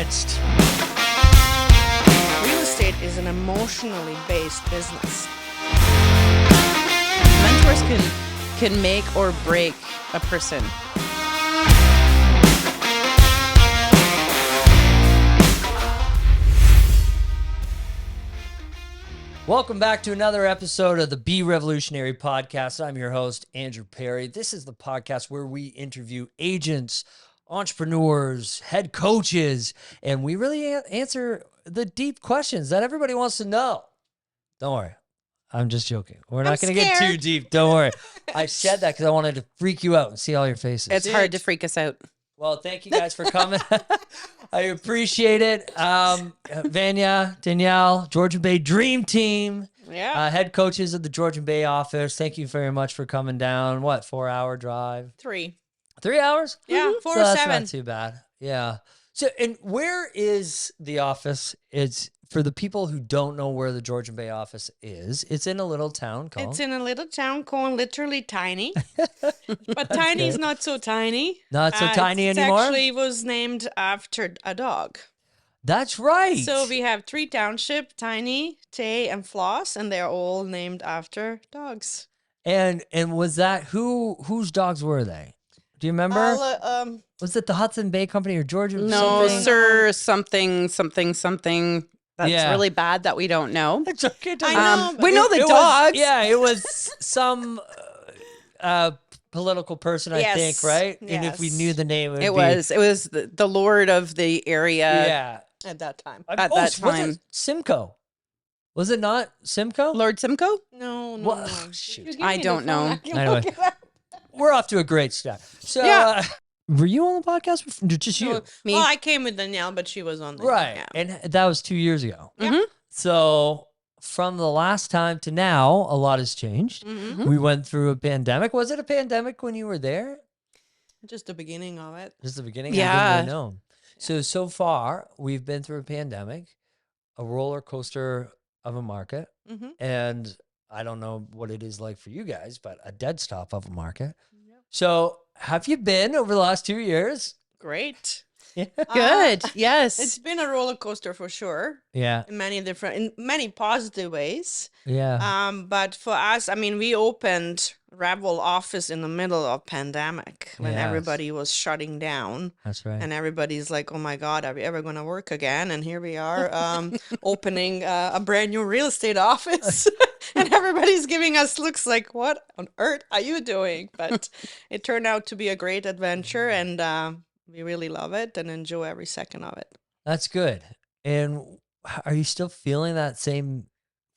against. Real estate is an emotionally based business. Mentors can make or break a person. Welcome back to another episode of the BeREVELutionary Podcast. I'm your host, Andrew Perry. This is the podcast where we interview agents, entrepreneurs, head coaches, and we really answer the deep questions that everybody wants to know. Don't worry. I'm just joking. We're not going to get too deep. Don't worry. I said that because I wanted to freak you out and see all your faces. It's hard to freak us out. Well, thank you guys for coming. I appreciate it. Vanya, Danielle, Georgian Bay Dream Team, head coaches of the Georgian Bay office. Thank you very much for coming down. What, 4-hour drive? 3 hours? Yeah, 4 so or that's 7. not too bad. Yeah. So, and where is the office? It's for the people who don't know where the Georgian Bay office is. It's in a little town called. It's in a little town called literally tiny, but tiny is not so tiny. Not so tiny anymore. It actually was named after a dog. That's right. So we have 3 townships: Tiny, Tay, and Floss, and they're all named after dogs. And was that whose dogs were they? Do you remember? Was it the Hudson Bay Company or Georgia? No, something? sir, something. That's really bad that we don't know. It's okay. I know. We know the dogs. It was some political person, I think, right? Yes. And if we knew the name, It was the lord of the area At that time. at that Was time. it Simcoe? Was it not Simcoe? Lord Simcoe? No. Well, shoot. I don't know. Anyway, we're off to a great start. So, were you on the podcast? Just you? Me. Well, I came with Danielle, but she was on there. Right. Yeah. And that was 2 years ago. Mhm. So from the last time to now, a lot has changed. Mhm. We went through a pandemic. Was it a pandemic when you were there? Just the beginning of it. Just the beginning? Yeah. I didn't really know. So far, we've been through a pandemic, a roller coaster of a market, Mm-hmm. and I don't know what it is like for you guys, but a dead stop of a market. So have you been over the last 2 years? Great. Yeah. Good. Yes. It's been a roller coaster for sure Yeah. in many positive ways. Yeah. But for us, I mean, we opened REVEL office in the middle of pandemic when Yes. everybody was shutting down, That's right. and everybody's like, "Oh my God, are we ever going to work again?" And here we are, opening a brand new real estate office, and everybody's giving us looks like, "What on earth are you doing?" But it turned out to be a great adventure, and we really love it and enjoy every second of it. That's good. And are you still feeling that same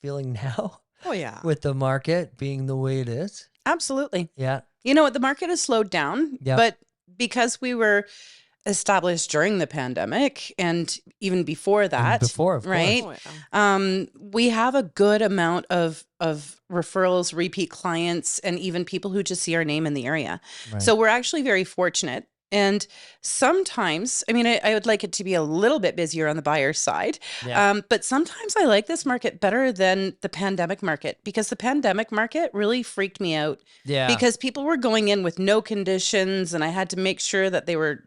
feeling now Oh yeah. with the market being the way it is? Absolutely. Yeah. You know what? The market has slowed down, Yep. but because we were established during the pandemic and even before that, Before, of course. right? Oh, yeah. We have a good amount of referrals, repeat clients, and even people who just see our name in the area. Right. So we're actually very fortunate. And sometimes, I mean, I would like it to be a little bit busier on the buyer's side. Yeah. But sometimes I like this market better than the pandemic market because the pandemic market really freaked me out Yeah. because people were going in with no conditions and I had to make sure that they were,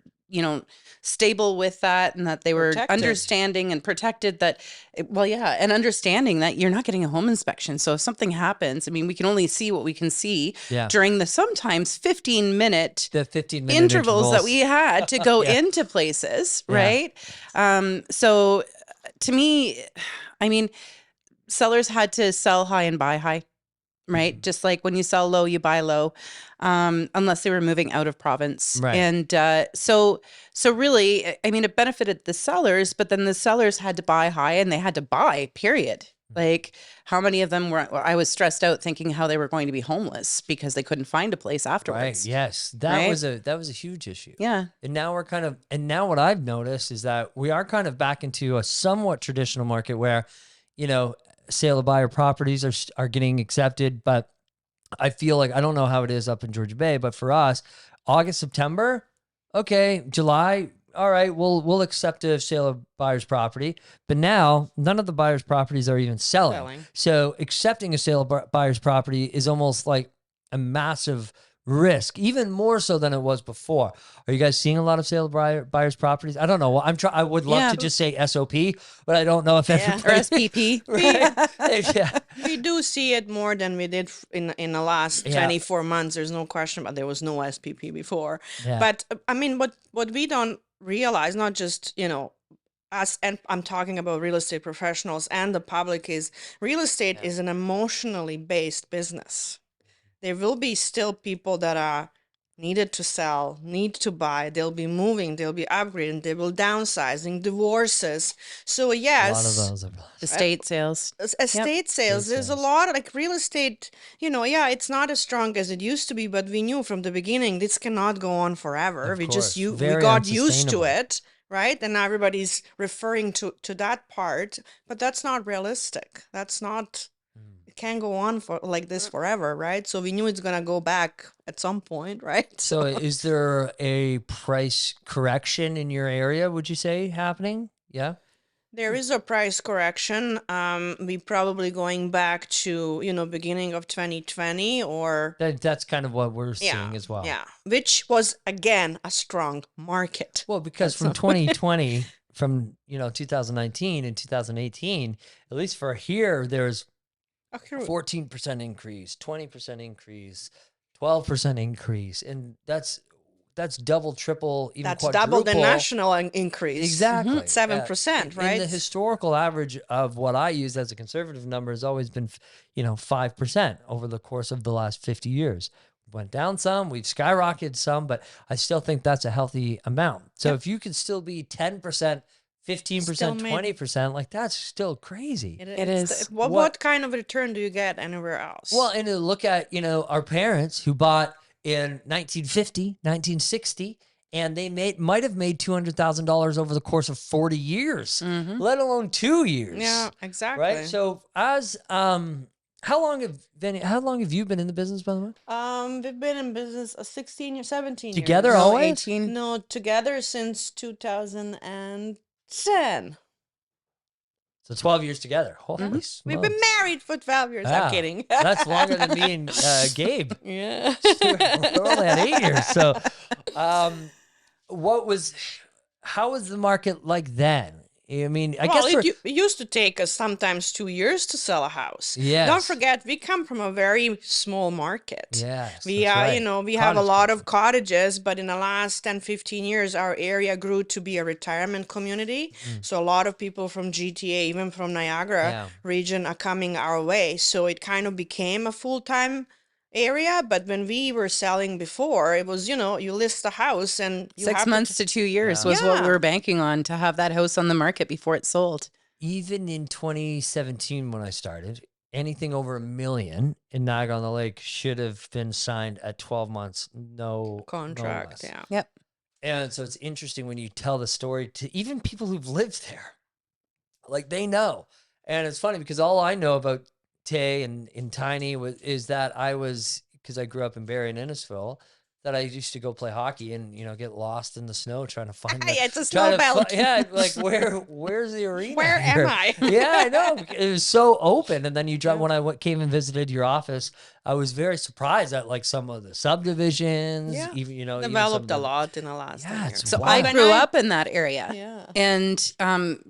stable with that and that they were Protected. understanding and protected that, and understanding that you're not getting a home inspection. So if something happens, I mean, we can only see what we can see Yeah. during the sometimes 15-minute The 15-minute intervals that we had to go Yeah. into places, Yeah. right? So to me, I mean, sellers had to sell high and buy high, right? Mm-hmm. Just like when you sell low, you buy low, unless they were moving out of province. Right. And so really, I mean, it benefited the sellers, but then the sellers had to buy high and they had to buy, period. Like how many of them I was stressed out thinking how they were going to be homeless because they couldn't find a place Right. afterwards. Yes. That Right? was a huge issue. Yeah. And now what I've noticed is that we are kind of back into a somewhat traditional market where, sale of buyer properties are getting accepted, but I feel like, I don't know how it is up in Georgian Bay, but for us, August, September, okay, July, all right, we'll accept a sale of buyer's property. But now none of the buyer's properties are even selling. Selling. So accepting a sale of buyer's property is almost like a massive risk, even more so than it was before. Are you guys seeing a lot of sale buyers properties? I don't know. I would love to just say SOP, but I don't know if Yeah. everybody Or SPP. right? Yeah. We do see it more than we did in the last Yeah. 24 months. There's no question, but there was no SPP before. Yeah. But I mean, what we don't realize, not just, us, and I'm talking about real estate professionals and the public, is real estate is an emotionally based business. There will be still people that are needed to sell, need to buy. They'll be moving, they'll be upgrading, they will downsizing, divorces. So yes, A lot of those are Estate sales. estate sales. Estate There's a sales. lot of like real estate, it's not as strong as it used to be, but we knew from the beginning this cannot go on forever. Of We course. just we Very got used to unsustainable. it, right? And now everybody's referring to that part, but that's not realistic. That's not it can't go on for like this forever, right? So we knew it's gonna go back at some point, right? So is there a price correction in your area, would you say, happening? Yeah. There is a price correction. We probably going back to, beginning of 2020 or That's kind of what we're yeah, seeing as well. yeah, which was again a strong market. Well, because from 2020, from 2019 and 2018, at least for here, there's 14% increase, 20% increase, 12% increase, and that's double, triple, even That's quadruple. double the national increase. Exactly. 7%, right? And the historical average of what I use as a conservative number has always been, 5% over the course of the last 50 years. Went down some, we've skyrocketed some, but I still think that's a healthy amount. So if you could still be 10%, 15%, Still made- 20%, like that's still crazy. It is. What kind of return do you get anywhere else? Well, and to look at, our parents who bought in 1950, 1960, and they might have made $200,000 over the course of 40 years, let alone 2 years. yeah, exactly. Right. So as how long have you been in the business, by the way? We've been in business 16 or 17 Together years. always? 18. No, together since 2010. So 12 years together. Holy We've smokes. been married for 12 years. Yeah. I'm kidding. That's longer than me and Gabe. yeah. We're only at 8 years. So how was the market like then? I mean, I guess it used to take us sometimes 2 years to sell a house. Yes. Don't forget, we come from a very small market. Yes, We that's are, right. we have a Cottage lot country. of cottages, but in the last 10, 15 years, our area grew to be a retirement community. So a lot of people from GTA, even from Niagara Yeah. region, are coming our way. So it kind of became a full-time area. But when we were selling before, it was, you list a house and you 6 have months to 2 years was what we were banking on to have that house on the market before it sold. Even in 2017, when I started, anything over $1 million in Niagara-on-the-Lake should have been signed at 12 months, no contract. no less. Yeah. Yep. And so it's interesting when you tell the story to even people who've lived there, like they know. And it's funny because all I know about Tay and Tiny is that because I grew up in Barrie and Innisfil, that I used to go play hockey and get lost in the snow trying to find. Yeah, it's a trying snow to belt. like where's the arena? Where here? am I? Yeah, I know. It was so open, and then you drive. When I came and visited your office, I was very surprised at like some of the subdivisions. Yeah. Even even some of Developed a the- lot in the last 10 Yeah, years. it's So wild. I grew up in that area. Yeah. And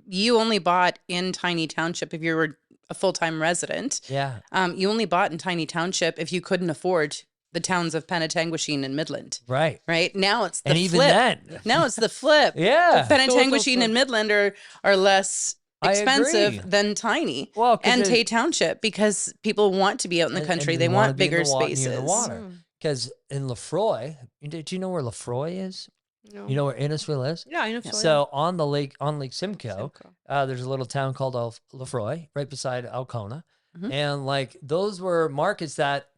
you only bought in Tiny Township if you were a full-time resident. Yeah. You only bought in Tiny Township if you couldn't afford the towns of Penetanguishene and Midland. Right. Right? Now it's the And even flip. then. Now it's the flip. Yeah. Penetanguishene and Midland are less I expensive agree. than Tiny. Well, 'cause and it- Tay Township because people want to be out in the country. and They wanna want be in bigger the near spaces. the water. Because in Lefroy, do you know where Lefroy is? No. You know where Innisfil is? Yeah, I know. So on Lake Simcoe, Simcoe. there's a little town called Lefroy, right beside Alcona, Mhm. and like those were markets that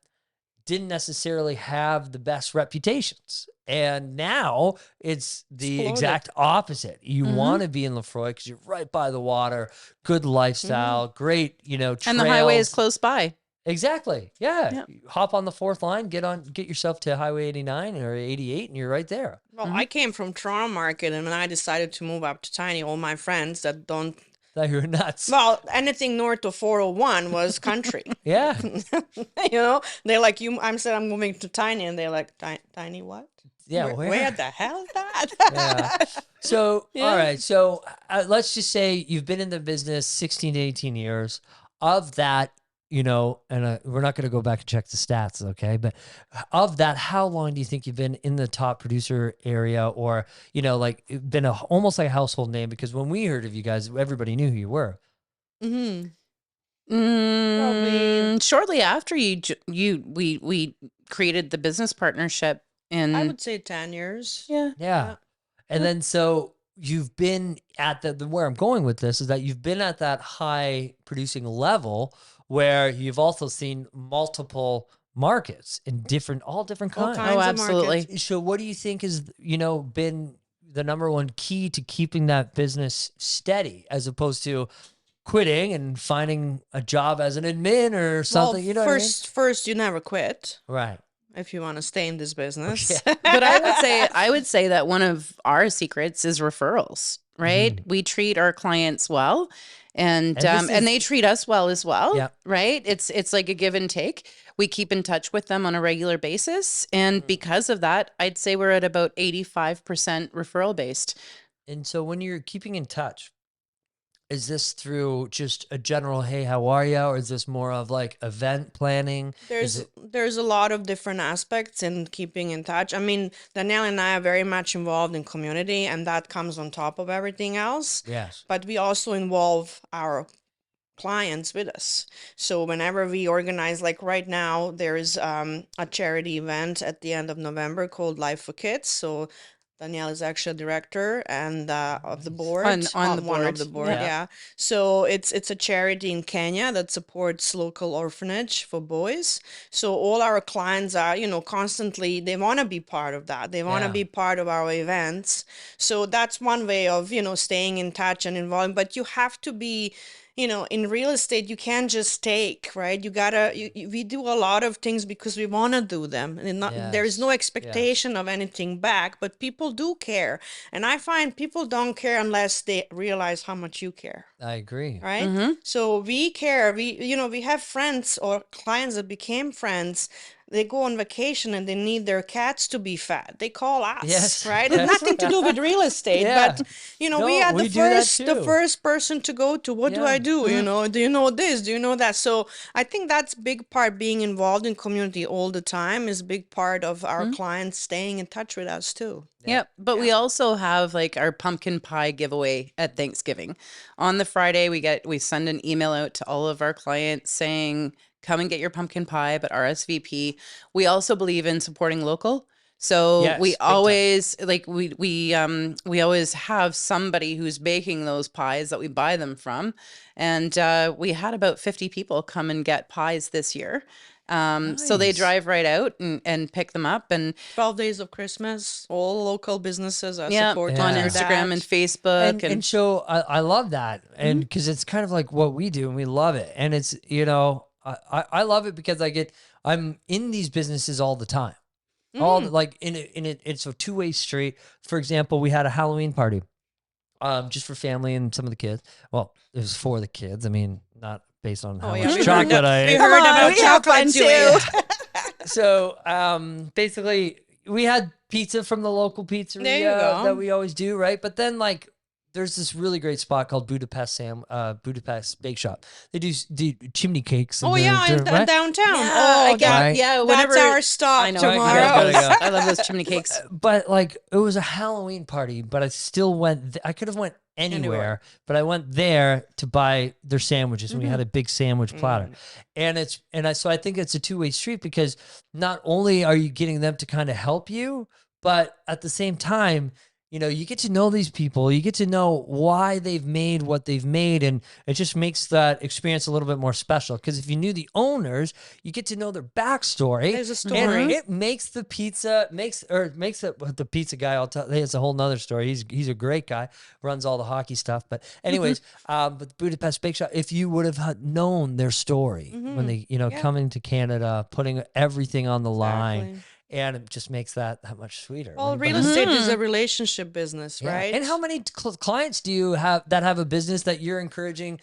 didn't necessarily have the best reputations. And now it's the Exploded. exact opposite. You Mhm. want to be in Lefroy because you're right by the water, good lifestyle, great, trails. And the highway is close by. Exactly. Yeah. Yeah. You hop on the 4th line, get yourself to Highway 89 or 88, and you're right there. Well, I came from Toronto market, and when I decided to move up to Tiny, all my friends that don't Thought you were nuts. Well, anything north of 401 was country. Yeah. They're like, I said I'm moving to Tiny, and they're like, Tiny what? Yeah. Where the hell is that? Yeah. So, all right. So let's just say you've been in the business 16 to 18 years. Of that, and we're not going to go back and check the stats, okay? But of that, how long do you think you've been in the top producer area, or, like been almost like a household name? Because when we heard of you guys, everybody knew who you were. Shortly after we created the business partnership in, I would say 10 years. Yeah. And then so you've been at where I'm going with this is that you've been at that high producing level where you've also seen multiple markets in all different kinds. All kinds of absolutely. markets. So what do you think has, been the number one key to keeping that business steady as opposed to quitting and finding a job as an admin or something? Well, what I mean? first, you never quit. Right. If you want to stay in this business. But I would say that one of our secrets is referrals, right? We treat our clients well, and they treat us well as well, right? It's like a give and take. We keep in touch with them on a regular basis, and because of that, I'd say we're at about 85% referral based. And so when you're keeping in touch, is this through just a general, hey, how are you? Or is this more of like event planning? There's a lot of different aspects in keeping in touch. I mean, Danielle and I are very much involved in community, and that comes on top of everything else. Yes. But we also involve our clients with us. So whenever we organize, like right now, there's a charity event at the end of November called Life for Kids. So Danielle is actually a director and of the board, on the one board. of the board. Yeah. Yeah. So it's a charity in Kenya that supports local orphanage for boys. So all our clients are, constantly, they want to be part of that. They want to be part of our events. So that's one way of, staying in touch and involved. But you have to be, in real estate, you can't just take, right? You gotta, we do a lot of things because we want to do them. And there is no expectation of anything back, but people do care. And I find people don't care unless they realize how much you care. I agree. Right? So we care. We have friends or clients that became friends. They go on vacation and they need their cats to be fed. They call us, right? It's nothing to do with real estate, but we are the first person to go to. What do I do? Do you know this? Do you know that? So I think that's big part. Being involved in community all the time is a big part of our clients staying in touch with us too. Yep. But we also have like our pumpkin pie giveaway at Thanksgiving. On the Friday, we send an email out to all of our clients saying, come and get your pumpkin pie, but RSVP. We also believe in supporting local. So we always we always have somebody who's baking those pies that we buy them from. And we had about 50 people come and get pies this year. So they drive right out and pick them up. And 12 days of Christmas, all local businesses are supporting on Instagram and Facebook. And so I love that. And because it's kind of like what we do and we love it. And it's, I love it because I'm in these businesses all the time. It's a two-way street. For example, we had a Halloween party, just for family and some of the kids. Well, it was for the kids. I mean, not based on how much chocolate I ate. We heard about chocolate too. So, basically, we had pizza from the local pizzeria that we always do, right? But then, there's this really great spot called Budapest Bake Shop. They do chimney cakes. In downtown. Whenever that's our stop tomorrow. I love those chimney cakes. But it was a Halloween party, but I still went. I could have went anywhere, but I went there to buy their sandwiches, and we had a big sandwich platter. So I think it's a two-way street because not only are you getting them to kind of help you, but at the same time, you get to know these people. You get to know why they've made what they've made, and it just makes that experience a little bit more special. Because if you knew the owners, you get to know their backstory. There's a story. And it makes the pizza the pizza guy. I'll tell. It's a whole nother story. He's a great guy. Runs all the hockey stuff. But anyways, but the Budapest Bake Shop. If you would have known their story when they coming to Canada, putting everything on the line. and it just makes that much sweeter. Well, But- real estate is a relationship business, Yeah. right? And how many clients do you have that have a business that you're encouraging,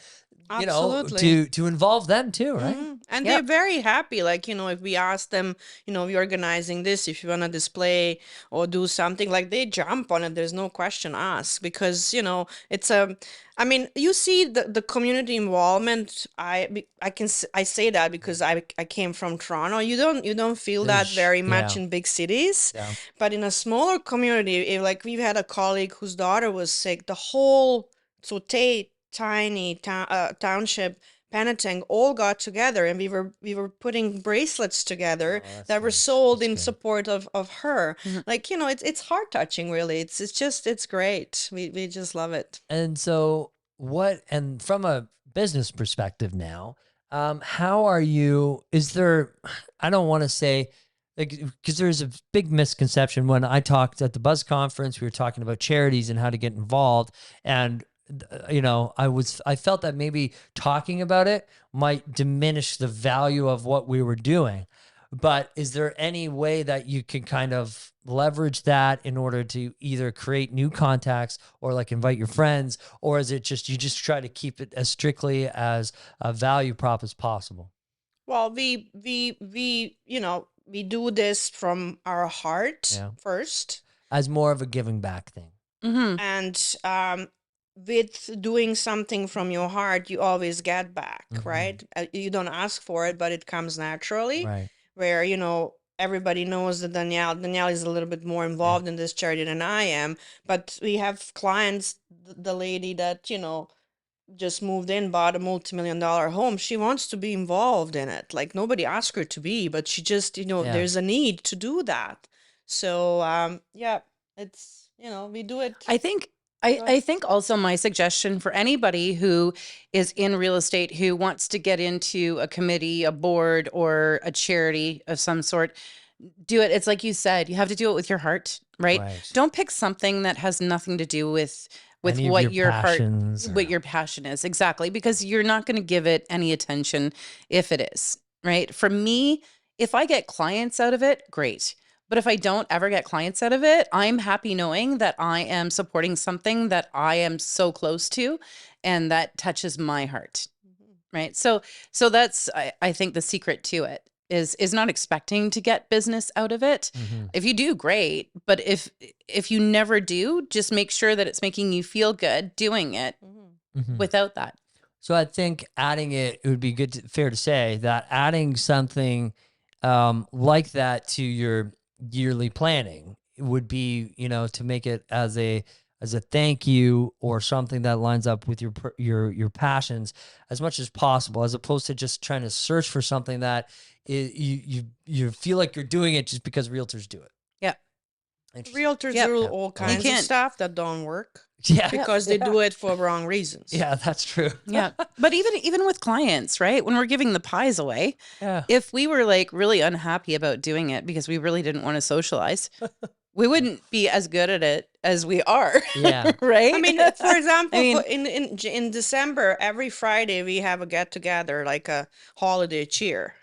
Absolutely. to involve them too, right? And Yep. they're very happy. Like, if we ask them, we're organizing this, if you want to display or do something, like they jump on it. There's no question asked because, it's I mean, you see the community involvement. I say that because I came from Toronto. You don't feel that Ish, very much yeah. in big cities, Yeah. but in a smaller community, like we've had a colleague whose daughter was sick, the whole tiny township Penetang all got together, and we were putting bracelets together Oh, that's that were nice. sold That's in good. support of her. Mhm. Like, it's heart touching, really. It's great. We just love it. And so and from a business perspective now, how are you, I don't want to say, like, because there's a big misconception. When I talked at the Buzz conference, we were talking about charities and how to get involved. And, I felt that maybe talking about it might diminish the value of what we were doing. But is there any way that you can kind of leverage that in order to either create new contacts or like invite your friends, or is it just, you just try to keep it as strictly as a value prop as possible? Well, we do this from our heart Yeah. first, As more of a giving back thing. Mhm. and with doing something from your heart, you always get back, Mhm. right? You don't ask for it, but it comes naturally. Right. Where everybody knows that Danielle is a little bit more involved in this charity than I am, but we have clients. The lady that just moved in, bought a multi-million-dollar home. She wants to be involved in it. Like nobody asked her to be, but she just there's a need to do that. So yeah, it's we do it. I think I think also my suggestion for anybody who is in real estate who wants to get into a committee, a board, or a charity of some sort, do it. It's like you said, you have to do it with your heart, right? Right. Don't pick something that has nothing to do with Any of what your heart, passions what or- your passion is. Exactly, because you're not going to give it any attention if it is, right? For me, if I get clients out of it, great. But if I don't ever get clients out of it, I'm happy knowing that I am supporting something that I am so close to and that touches my heart. Right. So that's I think the secret to it is not expecting to get business out of it. Mhm. If you do, great. But if you never do, just make sure that it's making you feel good doing it Mhm. without that. So I think adding it would be fair to say that adding something like that to your yearly planning would be, to make it as a thank you or something that lines up with your passions as much as possible, as opposed to just trying to search for something that you feel like you're doing it just because realtors do it. Yeah. Interesting. Realtors Yep. do Yeah. all kinds of can't- stuff that don't work Yeah. because they do it for wrong reasons. Yeah, that's true. Yeah. But even with clients, right? When we're giving the pies away, Yeah. if we were like really unhappy about doing it because we really didn't want to socialize, we wouldn't be as good at it as we are. Yeah. Right. I mean, for example, I mean- in December, every Friday we have a get together, like a holiday cheer.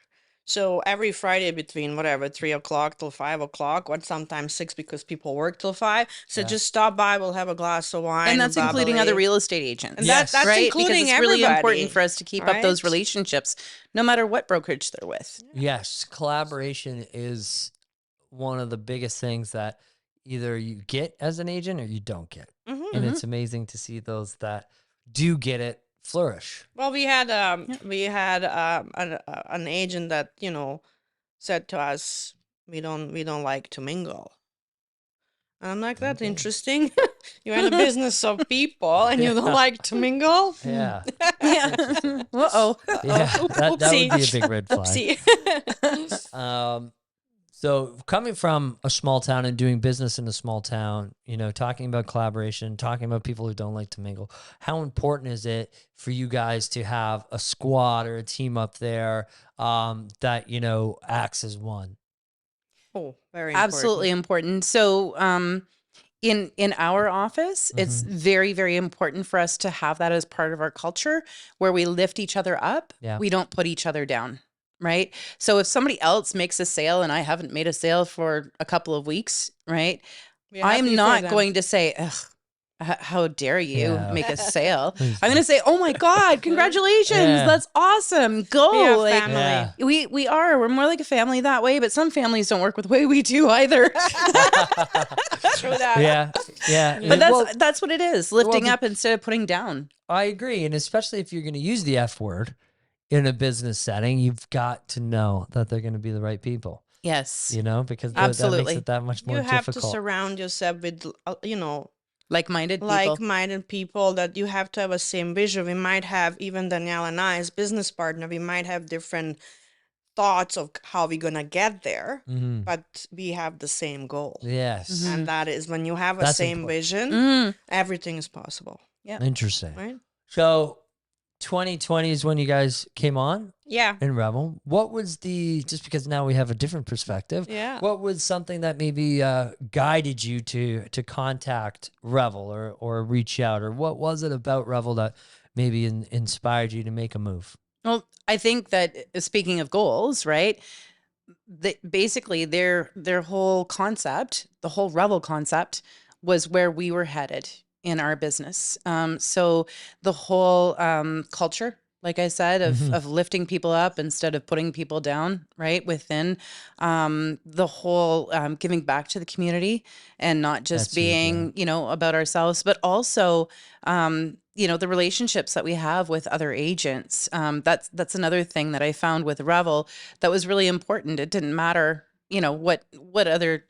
So every Friday between 3 o'clock till 5 o'clock, or sometimes 6 because people work till 5. So Yeah. just stop by. We'll have a glass of wine, and that's including bubbly. other real estate agents. And Yes. that's right? including because it's really everybody, important for us to keep up those right? relationships, no matter what brokerage they're with. Yes, collaboration is one of the biggest things that either you get as an agent or you don't get. Mhm. And it's amazing to see those that do get it flourish. Well, we had an agent that said to us, we don't like to mingle. And I'm like, that's Okay. interesting. You're in the business of people and you don't Yeah. like to mingle. Yeah. Yeah. Uh-oh. Yeah. That would be a big red flag. Oopsie. So coming from a small town and doing business in a small town, talking about collaboration, talking about people who don't like to mingle, how important is it for you guys to have a squad or a team up there that, acts as one? Oh, very Absolutely important. So in our office, it's very, very important for us to have that as part of our culture where we lift each other up. Yeah. We don't put each other down. right? So if somebody else makes a sale and I haven't made a sale for a couple of weeks, right? We're happy I'm for not them. going to say, ugh, how dare you Yeah. make a sale? Please I'm going to say, oh my God, congratulations. Yeah. That's awesome. Go. We are Like, family. Yeah. we're more like a family that way, but some families don't work with the way we do either. True that. Yeah. Yeah. But Well, that's what it is. Lifting the- up instead of putting down. I agree. And especially if you're going to use the F word in a business setting, you've got to know that they're going to be the right people, Yes. you know, because that makes Absolutely. it that much more You have to difficult. surround yourself with, Like-minded people. like-minded people that you have to have a same vision. We might have, even Danielle and I as business partner, we might have different thoughts of how we're gonna get there, Mhm. but we have the same goal. Yes. Mhm. And that is when you have a That's same important. vision, Mm. everything is possible, Interesting. right? So 2020 is when you guys came on Yeah. in Revel. What was just because now we have a different perspective, Yeah. what was something that maybe guided you to contact Revel or reach out, or what was it about Revel that maybe inspired you to make a move? Well, I think that speaking of goals, right? Basically their whole concept, the whole Revel concept, was where we were headed in our business. So the whole culture, like I said, of lifting people up instead of putting people down, right? Within the whole giving back to the community and not just That's huge, yeah. being, about ourselves, but also the relationships that we have with other agents. That's another thing that I found with Revel that was really important. It didn't matter, what other,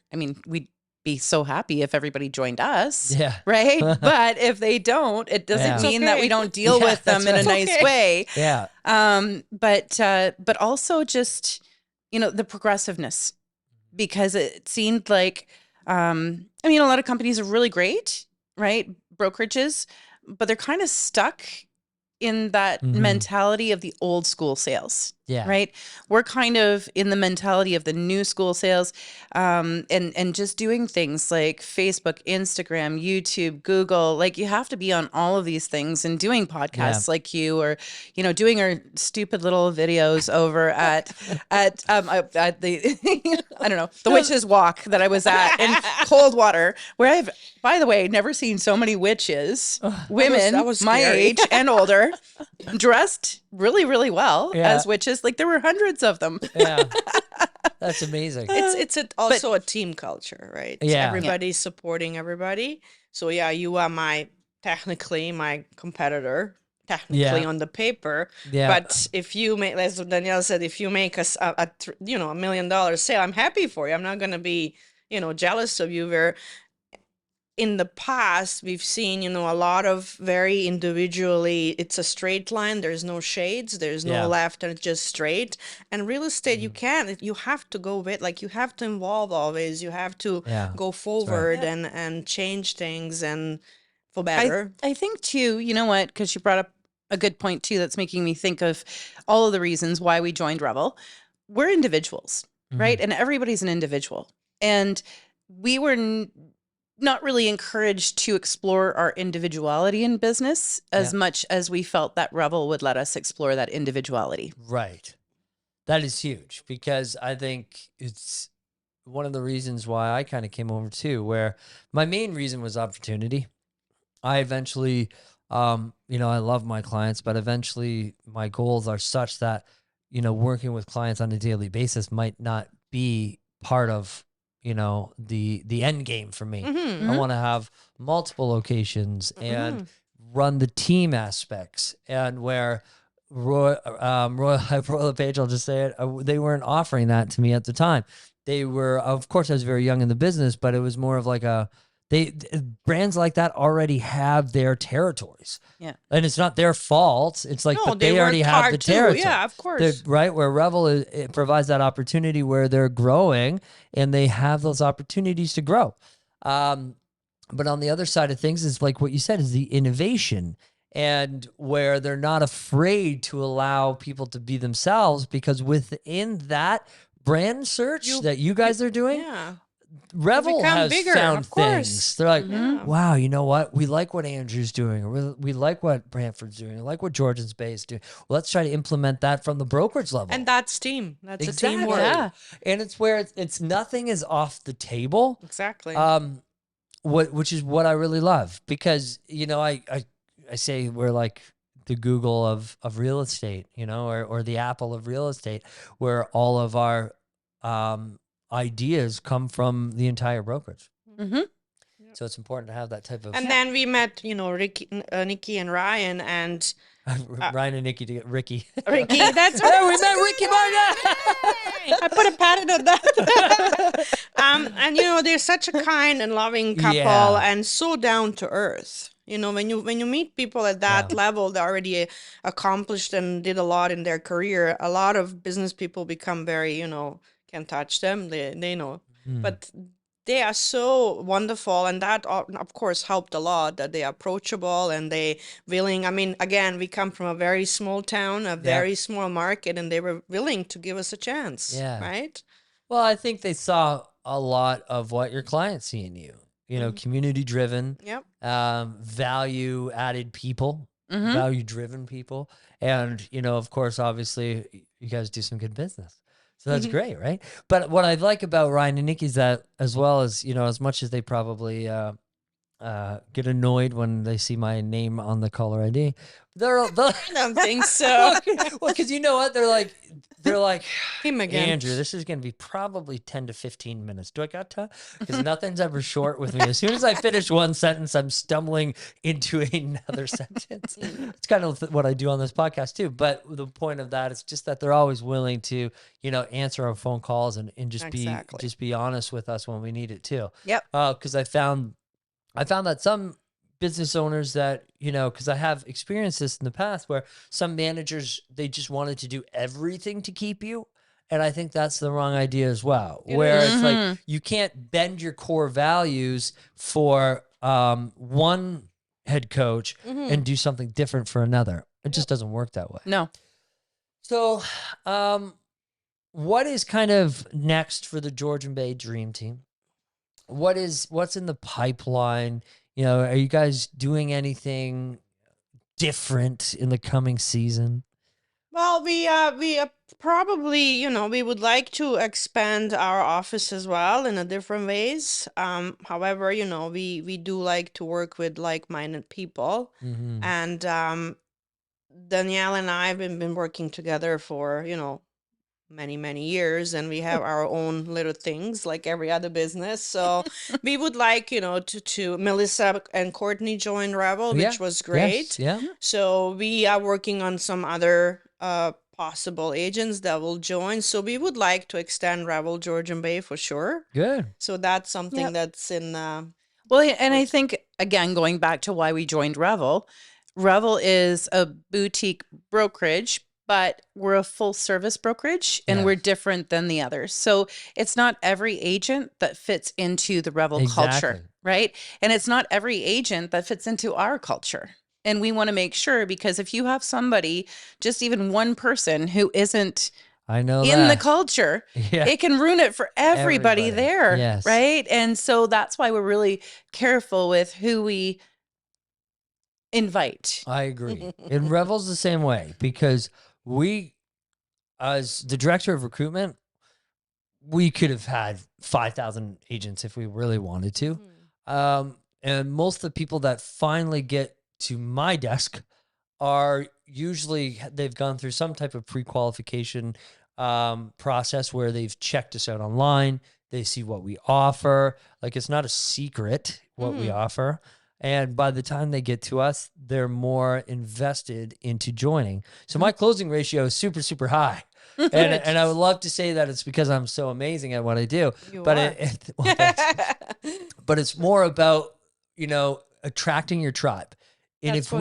we'd be so happy if everybody joined us. Yeah. Right. But if they don't, it doesn't Yeah. It's mean that we okay. don't deal Yeah, with them in that's a right. nice Okay. way. Yeah. But also just, the progressiveness, because it seemed like, a lot of companies are really great, right? Brokerages, but they're kind of stuck in that mentality of the old school sales. Yeah. Right. We're kind of in the mentality of the new school sales, and just doing things like Facebook, Instagram, YouTube, Google. Like, you have to be on all of these things and doing podcasts like you, or, doing our stupid little videos over at the, I don't know, the Witches Walk that I was at in Coldwater, where I've, by the way, never seen so many witches, women that was my scary. age and older, dressed really, really well Yeah. as witches. Like, there were hundreds of them. Yeah. That's amazing. It's also a team culture, right? Yeah. Everybody's supporting everybody. So yeah, you are technically my competitor, technically on the paper. Yeah. But if you make, as Danielle said, if you make $1 million sale, I'm happy for you. I'm not gonna be, jealous of you. Where in the past we've seen, a lot of very individually, it's a straight line. There's no shades. There's no left, and it's just straight. And real estate, you have to go with, like, you have to involve always. You have to go forward and change things and for better. I think too, you know what, because you brought up a good point too, that's making me think of all of the reasons why we joined Revel. We're individuals, right? And everybody's an individual. And we were not really encouraged to explore our individuality in business as much as we felt that Revel would let us explore that individuality. Right. That is huge, because I think it's one of the reasons why I kind of came over too, where my main reason was opportunity. I eventually, I love my clients, but eventually my goals are such that, working with clients on a daily basis might not be part of, the end game for me. I want to have multiple locations and run the team aspects, and where Royal LePage, I'll just say it, they weren't offering that to me at the time. They were, of course, I was very young in the business, but it was more of like brands like that already have their territories. Yeah. And it's not their fault. It's like, No, but they already worked have hard the too. territory. Yeah, of course. Right, where Revel it provides that opportunity where they're growing and they have those opportunities to grow. But on the other side of things is like what you said, is the innovation, and where they're not afraid to allow people to be themselves, because within that brand search that you guys are doing, Revel become has bigger, found of course. things. They're like, Yeah. wow, you know what? We like what Andrew's doing. Or we like what Brantford's doing. We like what Georgian Bay is doing. Well, let's try to implement that from the brokerage level. And that's team. That's Exactly. a teamwork. Yeah. And it's where it's nothing is off the table. Exactly. Which is what I really love, because I say we're like the Google of real estate, or the Apple of real estate, where all of our ideas come from the entire brokerage. Mm-hmm. So it's important to have that type of and then we met, Ricky, Nikki and Ryan, and Ryan and Nikki to get Ricky. Ricky. That's what Oh, we met Ricky Martin. I put a patent on that. And they're such a kind and loving couple, Yeah. and so down to earth. When you meet people at that level, they're already accomplished and did a lot in their career. A lot of business people become very, can't touch them. They know, but they are so wonderful, and that of course helped a lot, that they're approachable and they willing. I mean, again, we come from a very small town, a very small market, and they were willing to give us a chance. Yeah. Right. Well, I think they saw a lot of what your clients see in you. Community driven, value added people, value driven people. And, of course, obviously you guys do some good business. So that's great, right? But what I like about Ryan and Nikki is that, as well as, as much as they probably get annoyed when they see my name on the caller ID, I don't think so. well, because you know what? They're like, Him again. Andrew, this is going to be probably 10 to 15 minutes. Do I got time? Because nothing's ever short with me. As soon as I finish one sentence, I'm stumbling into another sentence. It's kind of what I do on this podcast too. But the point of that is just that they're always willing to, answer our phone calls and just be honest with us when we need it too. Yep. Because I found that some business owners that, because I have experienced this in the past, where some managers, they just wanted to do everything to keep you. And I think that's the wrong idea as well, where it's like, you can't bend your core values for one head coach and do something different for another. It just doesn't work that way. No. So what is kind of next for the Georgian Bay Dream Team? What's in the pipeline? Are you guys doing anything different in the coming season? Well, we probably, we would like to expand our office as well in a different ways. However, we do like to work with like-minded people. And Danielle and I have been working together for, many, many years, and we have our own little things like every other business. So we would like, to Melissa and Courtney joined Revel, which was great. Yes, yeah. So we are working on some other possible agents that will join. So we would like to extend Revel Georgian Bay for sure. Good. So that's something that's in Well, and I think, again, going back to why we joined Revel, Revel is a boutique brokerage, but we're a full service brokerage, and we're different than the others. So it's not every agent that fits into the Revel culture, right? And it's not every agent that fits into our culture. And we want to make sure, because if you have somebody, just even one person who isn't in the culture, it can ruin it for everybody there, right? And so that's why we're really careful with who we invite. I agree. And Revel's the same way, because we, as the director of recruitment, we could have had 5,000 agents if we really wanted to. And most of the people that finally get to my desk are usually, they've gone through some type of pre-qualification process where they've checked us out online. They see what we offer. Like, it's not a secret what we offer. And by the time they get to us, they're more invested into joining. So my closing ratio is super, super high. And I would love to say that it's because I'm so amazing at what I do. But it's more about, attracting your tribe. And if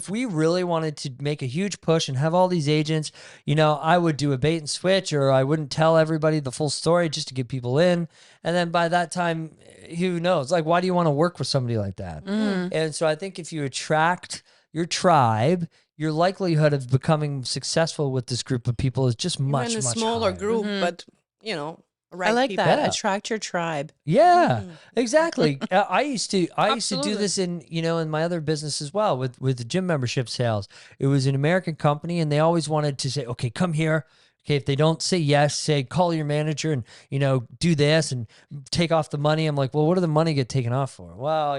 we really wanted to make a huge push and have all these agents, I would do a bait and switch, or I wouldn't tell everybody the full story just to get people in. And then by that time, who knows? Like, why do you want to work with somebody like that? And so I think if you attract your tribe, your likelihood of becoming successful with this group of people is just much, in a much smaller higher. group, but right I like people. that. Yeah. Attract your tribe. Yeah, Mhm. exactly. I used to do Absolutely. this in in my other business as well with the gym membership sales. It was an American company, and they always wanted to say, "Okay, come here." Okay, if they don't say yes, say call your manager and do this and take off the money. I'm like, well, what do the money get taken off for? Well,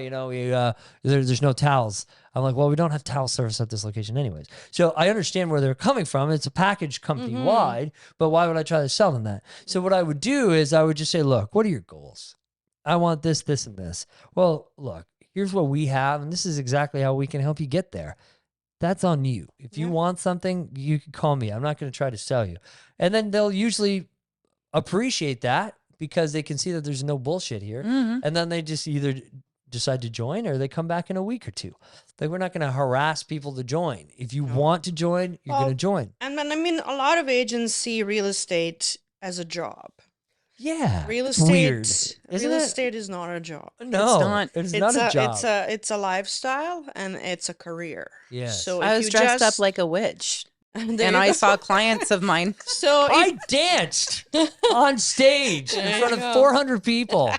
there's no towels. I'm like, well, we don't have towel service at this location anyways. So I understand where they're coming from. It's a package company wide, but why would I try to sell them that? So what I would do is I would just say, look, what are your goals? I want this, this, and this. Well, look, here's what we have, and this is exactly how we can help you get there. That's on you. If you Yeah. want something, you can call me. I'm not going to try to sell you. And then they'll usually appreciate that because they can see that there's no bullshit here. Mhm. And then they just either decide to join or they come back in a week or two. Like, we're not going to harass people to join. If you No. want to join, you're Well, going to join. And then, I mean, a lot of agents see real estate as a job. Yeah. Real it's estate, weird, isn't real it? estate is not a job. No, not. it's not a job. It's a lifestyle and it's a career. Yes. So I if was you dressed up just- like a witch, There and you I go. saw clients of mine. So if, I danced on stage in There front you of go. 400 people.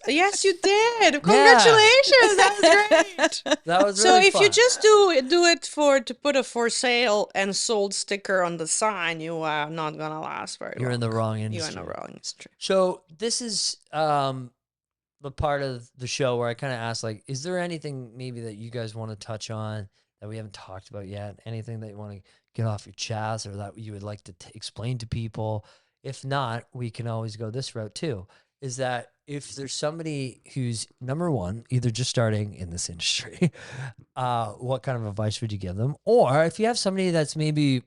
yes, you did. Congratulations, that's great. That was So really if you fun. just do it to put a for sale and sold sticker on the sign, you are not gonna last very long. You're in the wrong You're industry. in the wrong industry. So this is the part of the show where I kind of ask, like, is there anything maybe that you guys want to touch on that we haven't talked about yet? Anything that you want to get off your chest or that you would like to explain to people? If not, we can always go this route too. Is that if there's somebody who's, number one, either just starting in this industry, what kind of advice would you give them? Or if you have somebody that's maybe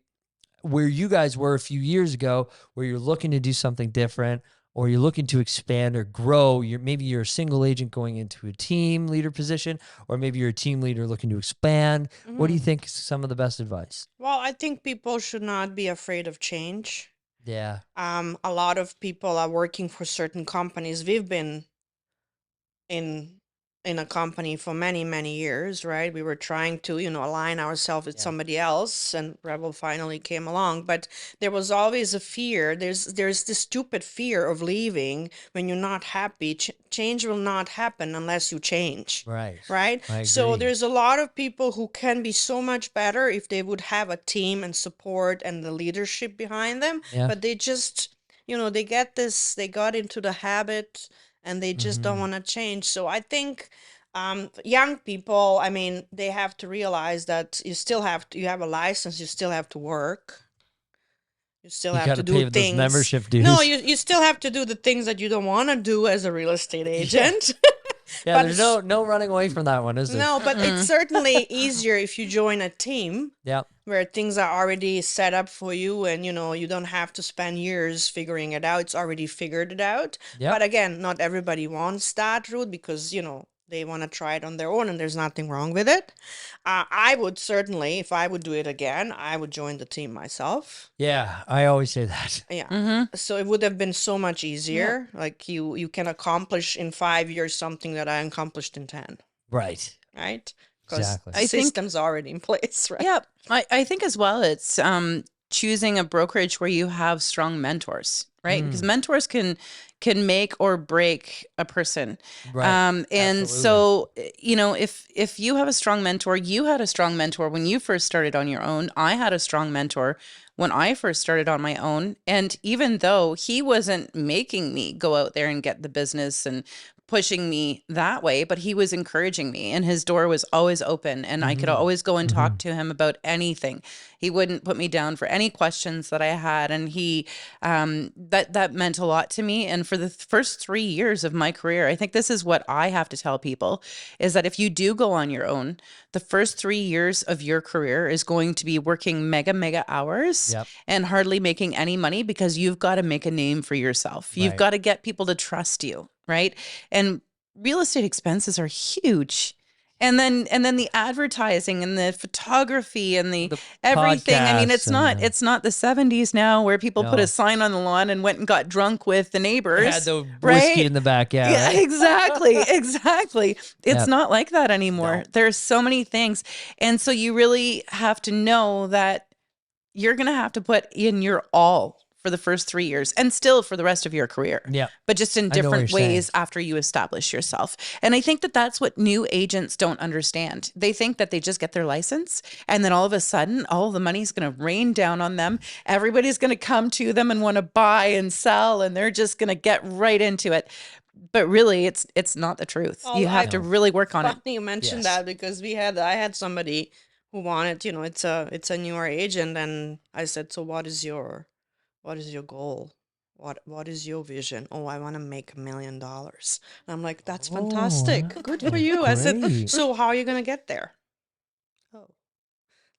where you guys were a few years ago, where you're looking to do something different, or you're looking to expand or grow, maybe you're a single agent going into a team leader position, or maybe you're a team leader looking to expand. What do you think is some of the best advice? Well, I think people should not be afraid of change. Yeah. A lot of people are working for certain companies. We've been in a company for many, many years, right? We were trying to, align ourselves with Yeah. somebody else, and Revel finally came along. But there was always a fear. There's this stupid fear of leaving when you're not happy. Change will not happen unless you change. Right. Right? I So agree. there's a lot of people who can be so much better if they would have a team and support and the leadership behind them. Yeah. But they just, they got into the habit and they just don't Mhm. want to change. So I think young people, I mean, they have to realize that you have a license, you still have to work. You still You have got to to pay do those things. membership dues. No, you still have to do the things that you don't want to do as a real estate agent. yeah, but there's no running away from that one, is there? No, but it's certainly easier if you join a team Yeah. where things are already set up for you and you don't have to spend years figuring it out. It's already figured it out. Yeah. But again, not everybody wants that route because, they want to try it on their own and there's nothing wrong with it. I would certainly, if I would do it again, I would join the team myself. Yeah, I always say that. Yeah. Mm-hmm. So it would have been so much easier. Like you can accomplish in 5 years something that I accomplished in 10. Right. Right? Because Exactly. the I think- system's already in place, right? Yep. I think as well, it's choosing a brokerage where you have strong mentors, right? Because mentors can make or break a person. Right. And Absolutely. so, if you have a strong mentor, you had a strong mentor when you first started on your own. I had a strong mentor when I first started on my own. And even though he wasn't making me go out there and get the business and pushing me that way, but he was encouraging me and his door was always open and I could always go and talk to him about anything. He wouldn't put me down for any questions that I had. And he, that meant a lot to me. And for the first 3 years of my career, I think this is what I have to tell people is that if you do go on your own, the first 3 years of your career is going to be working mega hours Yep. and hardly making any money because you've got to make a name for yourself. You've Right. got to get people to trust you. Right. And real estate expenses are huge. And then the advertising and the photography and the everything. I mean, podcasts and it's not the 70s now where people put No. a sign on the lawn and went and got drunk with the neighbors. Had the whiskey right? in the back. Yeah. Yeah, right? exactly. It's Yep. not like that anymore. No. There's so many things. And so you really have to know that you're going to have to put in your all for the first 3 years and still for the rest of your career. Yeah. But just in I know what different you're saying. ways after you establish yourself. And I think that that's what new agents don't understand. They think that they just get their license and then all of a sudden, all the money's going to rain down on them. Everybody's going to come to them and want to buy and sell, and they're just going to get right into it. But really, it's not the truth. Oh, You have I to really work on it. Funny you mentioned Yes. that because I had somebody who wanted, it's a newer agent, and I said, so what is your goal? What is your vision? Oh, I want to make $1 million. And I'm like, that's Oh, fantastic. Good for you. I said, great. so how are you going to get there? Oh,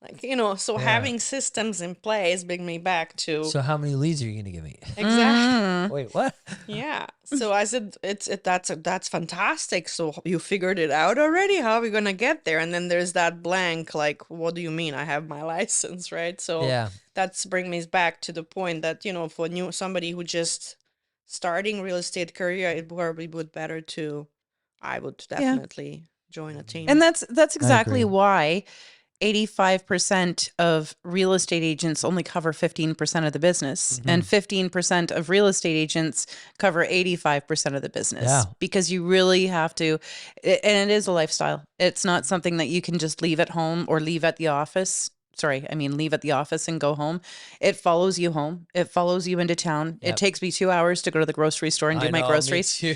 like, so Yeah. having systems in place bring me back to So how many leads are you going to give me? Mm-hmm. Wait, what? yeah. So I said, that's fantastic. So you figured it out already? How are we gonna get there? And then there's that blank, like, what do you mean? I have my license, right? So Yeah. that's bring me back to the point that for somebody who just starting real estate career, it probably would better to, I would definitely join a team. And that's exactly agree. why 85% of real estate agents only cover 15% of the business, and 15% of real estate agents cover 85% of the business. Yeah. Because you really have to, and it is a lifestyle. It's not something that you can just leave at home or leave at the office. Leave at the office and go home. It follows you home. It follows you into town. Yep. It takes me 2 hours to go to the grocery store and do I my know, me groceries. too.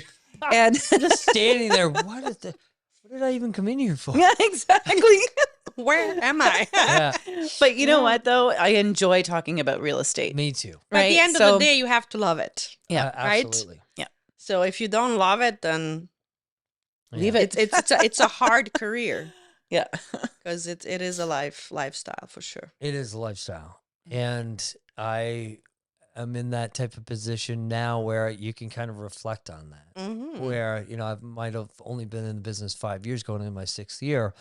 And Just standing there. What did I even come in here for? yeah, exactly. Where am I? Yeah, But you know what, though? I enjoy talking about real estate. me too. At the Right? end of So- the day, you have to love it. Yeah. right? Absolutely. So if you don't love it, then Leave Yeah. it. it's a hard career Yeah. because it is a lifestyle for sure. It is a lifestyle. And I am in that type of position now where you can kind of reflect on that. Mm-hmm. Where, I might have only been in the business 5 years, going into my 6th year.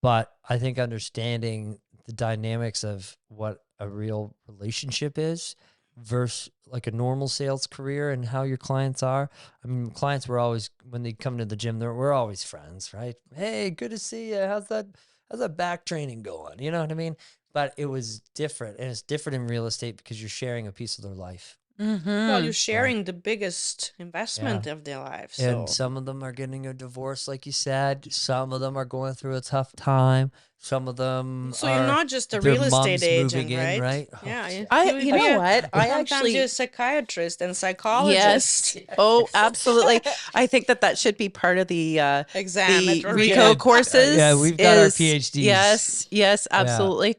But I think understanding the dynamics of what a real relationship is versus like a normal sales career and how your clients are. I mean, clients were always, when they come to the gym, we're always friends, right? Hey, good to see you. How's that back training going? You know what I mean? But it was different, and it's different in real estate because you're sharing a piece of their life. Mm-hmm. Well, you're sharing the biggest investment of their life. So And some of them are getting a divorce, like you said. Some of them are going through a tough time. Some of them So are, you're not just a their real estate mom's agent, moving in, right? right? Yeah. You know what? I Sometimes actually you're a psychiatrist and yes. psychologist. Oh, absolutely. I think that should be part of the Exam the at RICO REVEL. courses. Yeah, we've got our is- PhDs. Yes, absolutely.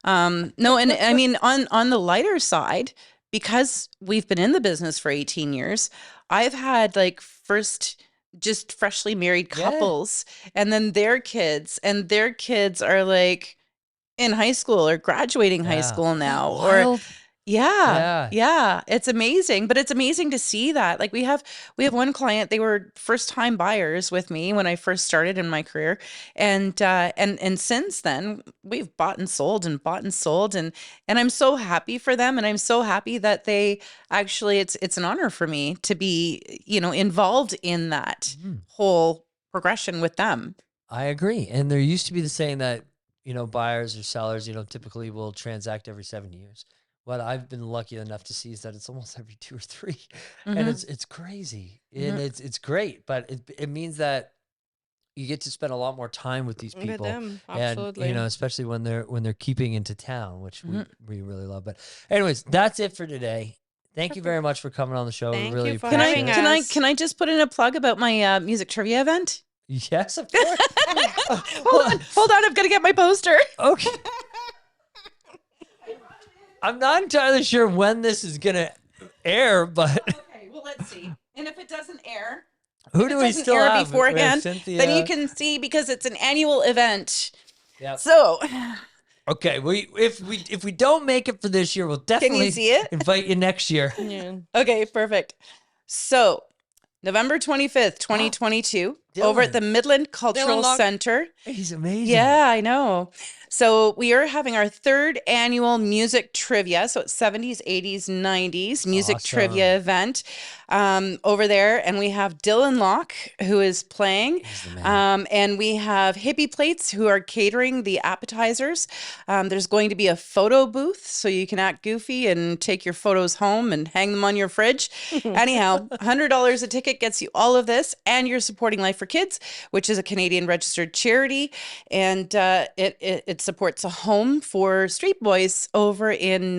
No, and I mean on the lighter side, because we've been in the business for 18 years, I've had like first just freshly married Yeah. couples and then their kids, and their kids are like in high school or graduating high Yeah. school now. Wild. Yeah. It's amazing. But it's amazing to see that. Like we have one client, they were first time buyers with me when I first started in my career. And since then we've bought and sold and I'm so happy for them. And I'm so happy that they actually, it's an honor for me to be, involved in that whole progression with them. I agree. And there used to be the saying that, buyers or sellers, typically will transact every 7 years. What I've been lucky enough to see is that it's almost every 2 or 3, and Mhm. it's crazy, and it's great. But it means that you get to spend a lot more time with these With people, them, and absolutely. especially when they're keeping into town, which we really love. But anyways, that's it for today. Thank you very much for coming on the show. Thank We really you for appreciate having it. us. Can I just put in a plug about my music trivia event? Yes, of course. Hold on, I've got to get my poster. Okay. I'm not entirely sure when this is gonna air, but Okay, well, let's see. And if it doesn't air, who do we doesn't still air have? We have beforehand, Cynthia. then you can see because it's an annual event. Yep. So, Okay, if we don't make it for this year, we'll can definitely you see it? invite you next year. Yeah. Okay, perfect. So, November 25th, 2022. over at Dylan. the Midland Cultural Lock. Center. He's amazing. Yeah, I know. So we are having our third annual music trivia. So it's 70s, 80s, 90s music Awesome. trivia event over there. And we have Dylan Locke, who is playing. He's the man. And we have Hippie Plates, who are catering the appetizers. There's going to be a photo booth, so you can act goofy and take your photos home and hang them on your fridge. Anyhow, $100 a ticket gets you all of this, and you're supporting Life for Kids, which is a Canadian registered charity, and it supports a home for street boys over in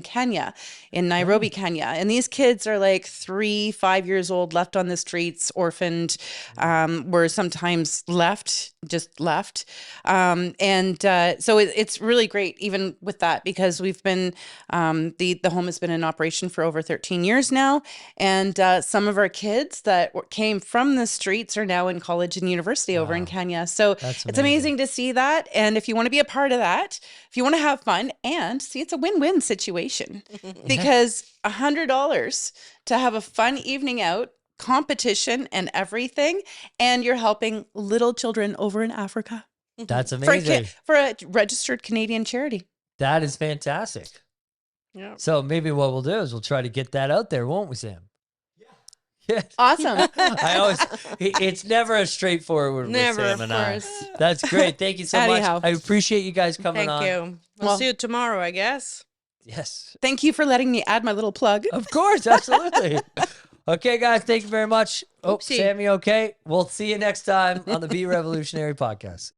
Kenya, in Nairobi, Kenya. And these kids are like 3-5 years old, left on the streets, orphaned, were sometimes just left. So it's really great, even with that, because we've been, the home has been in operation for over 13 years now. And some of our kids that came from the streets are now in college and university over in Kenya. So it's amazing to see that. And if you want to be a part of that, if you want to have fun, and see, it's a win-win situation because $100 to have a fun evening out, competition and everything, and you're helping little children over in Africa. That's For a, amazing. for a registered Canadian charity. That is fantastic. Yeah. So maybe what we'll do is we'll try to get that out there, won't we, Sam? Yeah. Awesome. It's never as straightforward Never, with of Sam and I. course. That's great. Thank you so Anyhow. much. I appreciate you guys coming Thank on. you. We'll Well- see you tomorrow, I guess. Yes. Thank you for letting me add my little plug. Of course, absolutely. Okay, guys, thank you very much. Oh, Oopsie. Sammy, okay? We'll see you next time on the BeREVELutionary Podcast.